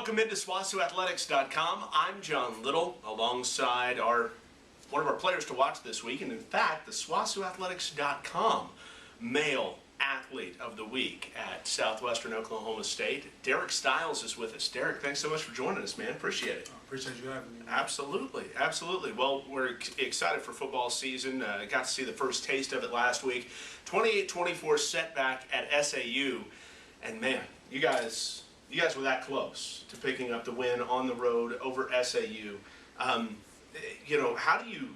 Welcome into SWOSUathletics.com. I'm John Liddle, alongside one of our players to watch this week, and in fact, the SWOSUathletics.com Male Athlete of the Week at Southwestern Oklahoma State. Derrick Stiles is with us. Derrick, thanks so much for joining us, man. Appreciate it. I appreciate you having me. Absolutely, absolutely. Well, we're excited for football season. Got to see the first taste of it last week. 28-24 setback at SAU, and man, you guys were that close to picking up the win on the road over SAU. How do you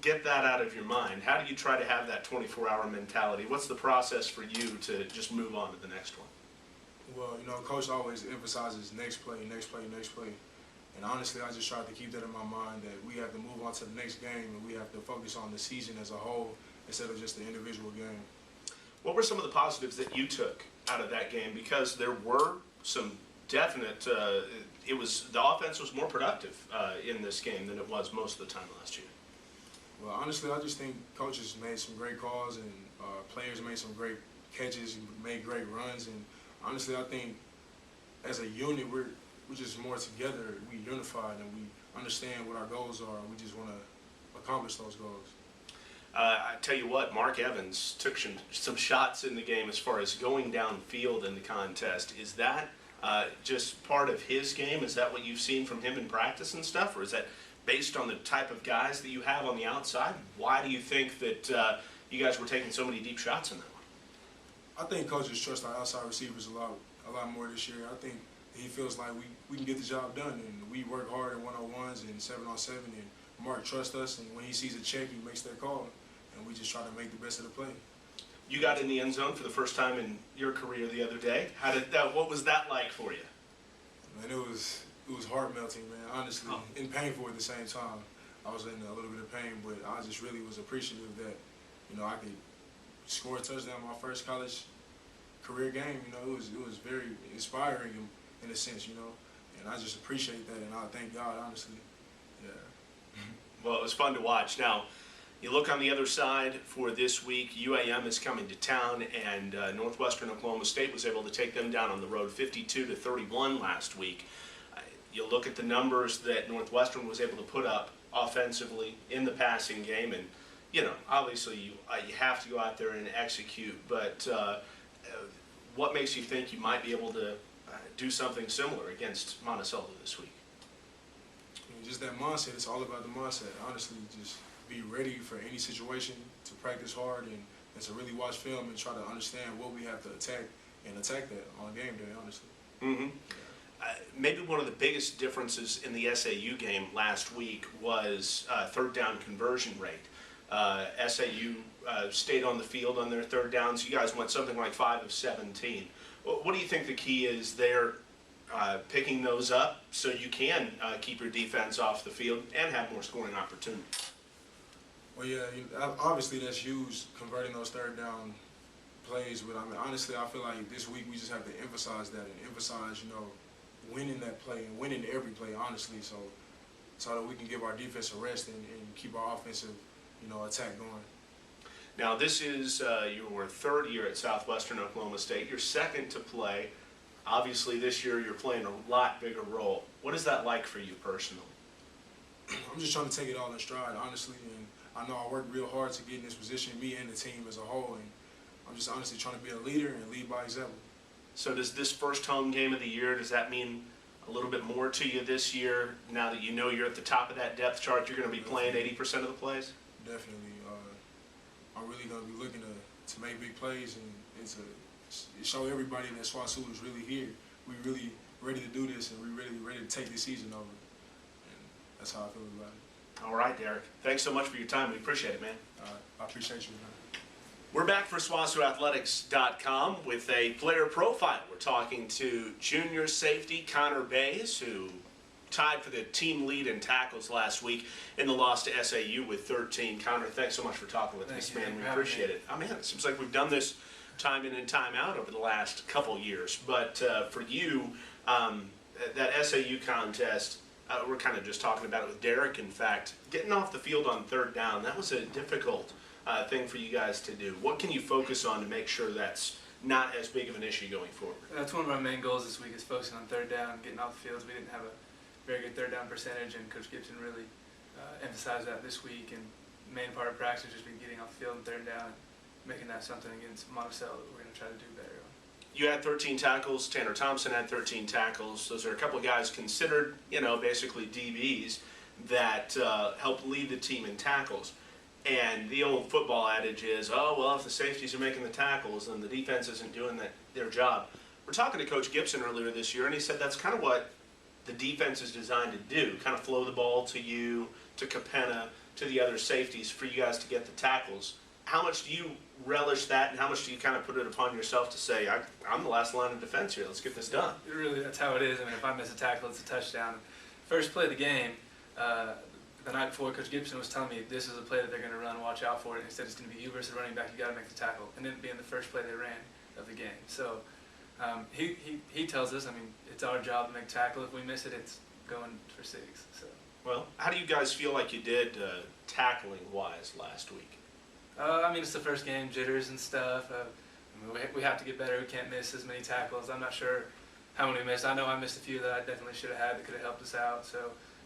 get that out of your mind? How do you try to have that 24-hour mentality? What's the process for you to just move on to the next one? Well, Coach always emphasizes next play, next play, next play. And honestly, I just try to keep that in my mind, that we have to move on to the next game and we have to focus on the season as a whole instead of just the individual game. What were some of the positives that you took out of that game? Because there were some definite, the offense was more productive in this game than it was most of the time last year. Well, honestly, I just think coaches made some great calls and players made some great catches, made great runs, and honestly, I think as a unit, we're just more together. We unified and we understand what our goals are. We just want to accomplish those goals. I tell you what, Mark Evans took some shots in the game as far as going downfield in the contest. Is that just part of his game? Is that what you've seen from him in practice and stuff, or is that based on the type of guys that you have on the outside? Why do you think that you guys were taking so many deep shots in that one? I think coaches trust our outside receivers a lot more this year. I think he feels like we can get the job done, and we work hard in 1-on-1s and 7-on-7, and Mark trusts us, and when he sees a check, he makes that call, and we just try to make the best of the play. You got in the end zone for the first time in your career the other day. What was that like for you? Man, it was heart melting, man, honestly, and painful at the same time. I was in a little bit of pain, but I just really was appreciative that, I could score a touchdown my first college career game. It was very inspiring in a sense, and I just appreciate that, and I thank God, honestly. Yeah. Well, it was fun to watch. Now, you look on the other side for this week, UAM is coming to town, and Northwestern Oklahoma State was able to take them down on the road 52-31 last week. You look at the numbers that Northwestern was able to put up offensively in the passing game, and obviously you have to go out there and execute, but what makes you think you might be able to do something similar against Monticello this week? Just that mindset. It's all about the mindset. Honestly, just be ready for any situation, to practice hard, and to really watch film and try to understand what we have to attack, and attack that on game day, honestly. Mm-hmm. Maybe one of the biggest differences in the SAU game last week was third down conversion rate. SAU stayed on the field on their third downs. You guys went something like 5 of 17. What do you think the key is there, picking those up so you can keep your defense off the field and have more scoring opportunities? Well, yeah, obviously that's huge, converting those third down plays. But honestly, I feel like this week we just have to emphasize that and emphasize, winning that play and winning every play, honestly, so that we can give our defense a rest and keep our offensive, attack going. Now, this is your third year at Southwestern Oklahoma State. You're second to play. Obviously, this year you're playing a lot bigger role. What is that like for you personally? I'm just trying to take it all in stride, honestly, and I know I worked real hard to get in this position, me and the team as a whole, and I'm just honestly trying to be a leader and lead by example. So does this first home game of the year, does that mean a little bit more to you this year, now that you're at the top of that depth chart, you're going to be playing 80% of the plays? Definitely. I'm really going to be looking to make big plays and to show everybody that SWOSU is really here. We're really ready to do this, and we're really ready to take this season over. And that's how I feel about it. All right, Derrick. Thanks so much for your time. We appreciate it, man. I appreciate you, man. We're back for SWOSUathletics.com with a player profile. We're talking to junior safety Connor Bays, who tied for the team lead in tackles last week in the loss to SAU with 13. Connor, thanks so much for talking with us, man. We appreciate it. Man, it seems like we've done this time in and time out over the last couple years. But for you, that SAU contest, we're kind of just talking about it with Derrick. In fact, getting off the field on third down, that was a difficult thing for you guys to do. What can you focus on to make sure that's not as big of an issue going forward. That's one of our main goals this week is focusing on third down, getting off the fields. We didn't have a very good third down percentage, and Coach Gibson really emphasized that this week. And main part of practice has just been getting off the field and third down, and making that something against Monticello that we're going to try to do better on. You had 13 tackles. Tanner Thompson had 13 tackles. Those are a couple of guys considered, basically DBs that help lead the team in tackles. And the old football adage is, oh, well, if the safeties are making the tackles, then the defense isn't doing their job. We're talking to Coach Gibson earlier this year, and he said that's kind of what the defense is designed to do, kind of flow the ball to you, to Capenna, to the other safeties for you guys to get the tackles. How much do you relish that, and how much do you kind of put it upon yourself to say, I'm the last line of defense here, let's get this done? Really, that's how it is. I mean, if I miss a tackle, it's a touchdown. First play of the game, the night before, Coach Gibson was telling me this is a play that they're going to run, watch out for it. And he said it's going to be you versus the running back, you got to make the tackle. And then being the first play they ran of the game. So he tells us, I mean, it's our job to make tackle. If we miss it, it's going for 6. So. Well, how do you guys feel like you did tackling-wise last week? I mean, it's the first game, jitters and stuff. I mean, we have to get better. We can't miss as many tackles. I'm not sure how many we missed. I know I missed a few that I definitely should have had that could have helped us out. So,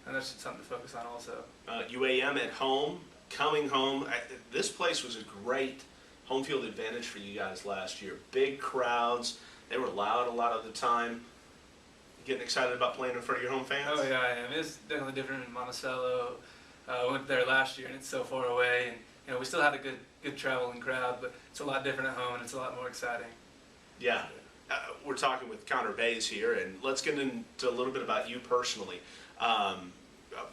and that's something to focus on also. UAM at home, coming home. This place was a great home field advantage for you guys last year. Big crowds. They were loud a lot of the time. You getting excited about playing in front of your home fans? Oh, yeah, I am. It's definitely different in Monticello. I went there last year, and it's so far away. And we still had a good traveling crowd, but it's a lot different at home, and it's a lot more exciting. Yeah. We're talking with Connor Bays here, and let's get into a little bit about you personally.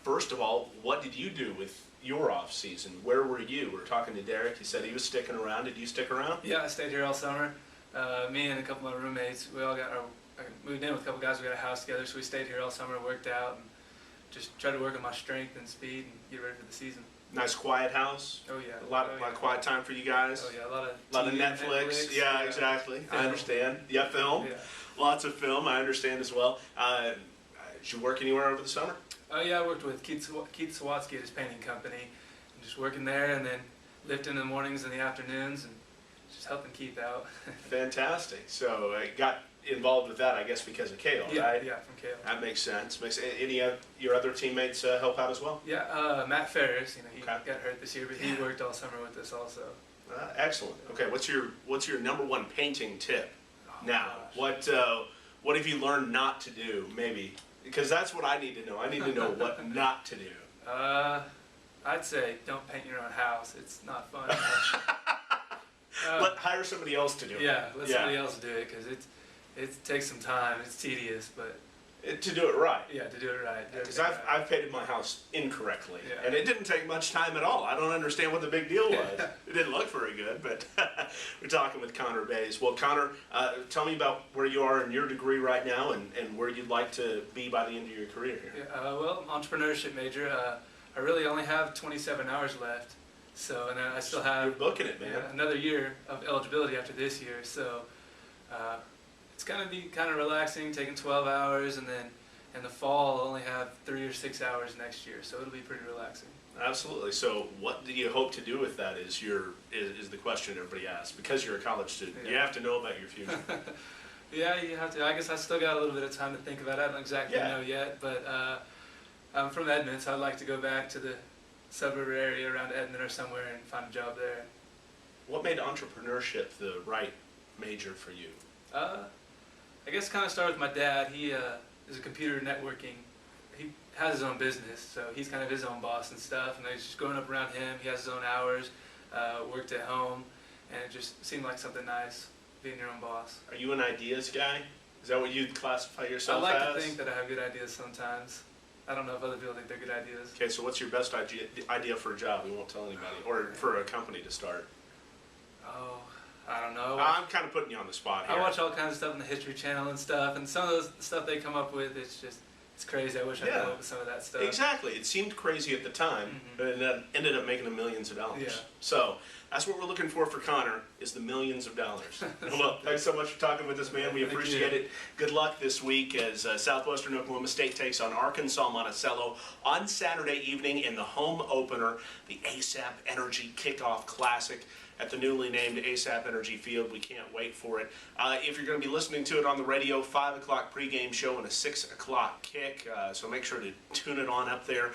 First of all, what did you do with your off season? Where were you? We were talking to Derrick. He said he was sticking around. Did you stick around? Yeah, I stayed here all summer. Me and a couple of my roommates, I moved in with a couple guys. We got a house together, so we stayed here all summer, worked out, and just tried to work on my strength and speed and get ready for the season. Nice quiet house. Oh yeah. A lot of quiet time for you guys. Oh yeah, a lot of Netflix. Yeah, exactly. Film. I understand. Yeah, film. Yeah. Lots of film. I understand as well. Did you work anywhere over the summer? Oh yeah, I worked with Keith Sawatsky at his painting company, and just working there, and then lifting in the mornings and the afternoons, and just helping Keith out. Fantastic. So I got involved with that, I guess, because of Kale, right? Yeah, from Kale. That makes sense. Any of your other teammates help out as well? Yeah, Matt Ferris. He got hurt this year, but he worked all summer with us also. Excellent. Okay, what's your number one painting tip? Oh, now, gosh. what have you learned not to do? Maybe because that's what I need to know. I need to know what not to do. I'd say don't paint your own house. It's not fun. Hire somebody else to do it. Yeah, let somebody else do it because it takes some time. It's tedious, but to do it right. Yeah, to do it right. Because I've painted my house incorrectly, yeah. and it didn't take much time at all. I don't understand what the big deal was. It didn't look very good, but we're talking with Connor Bays. Well, Connor, tell me about where you are in your degree right now and where you'd like to be by the end of your career here. Yeah, well, I'm an entrepreneurship major. I really only have 27 hours left, so and I still have You're booking it, man. Another year of eligibility after this year. So it's going to be kind of relaxing, taking 12 hours, and then in the fall I'll only have 3 or 6 hours next year. So it'll be pretty relaxing. Absolutely. So what do you hope to do with that is the question everybody asks. Because you're a college student, you have to know about your future. Yeah, you have to. I guess I still got a little bit of time to think about it. I don't exactly know yet, but I'm from Edmond, so I'd like to go back to the suburb area around Edmond or somewhere and find a job there. What made entrepreneurship the right major for you? I guess kind of started with my dad. He is a computer networking. He has his own business, so he's kind of his own boss and stuff. And I was just growing up around him. He has his own hours, worked at home, and it just seemed like something nice, being your own boss. Are you an ideas guy? Is that what you'd classify yourself as? I like to think that I have good ideas sometimes. I don't know if other people think they're good ideas. Okay, so what's your best idea for a job? We won't tell anybody. Or for a company to start? Oh, I don't know. I'm kind of putting you on the spot here. I watch all kinds of stuff on the History Channel and stuff, and some of those stuff they come up with, it's crazy. I wish I could come up with some of that stuff. Exactly. It seemed crazy at the time, but it ended up making them millions of dollars. Yeah. So that's what we're looking for Connor, is the millions of dollars. Well, thanks so much for talking with us, man. We appreciate it. Good luck this week as Southwestern Oklahoma State takes on Arkansas-Monticello on Saturday evening in the home opener, the ASAP Energy Kickoff Classic. at the newly named ASAP Energy Field. We can't wait for it. If you're going to be listening to it on the radio, 5 o'clock pregame show and a 6 o'clock kick. So make sure to tune it on up there,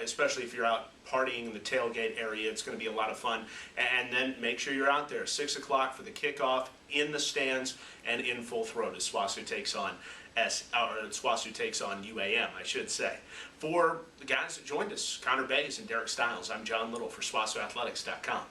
especially if you're out partying in the tailgate area. It's going to be a lot of fun. And then make sure you're out there 6 o'clock for the kickoff, in the stands and in full throat as SWOSU takes on SWOSU takes on UAM, I should say. For the guys that joined us, Connor Bays and Derrick Stiles, I'm John Liddle for SWOSUathletics.com.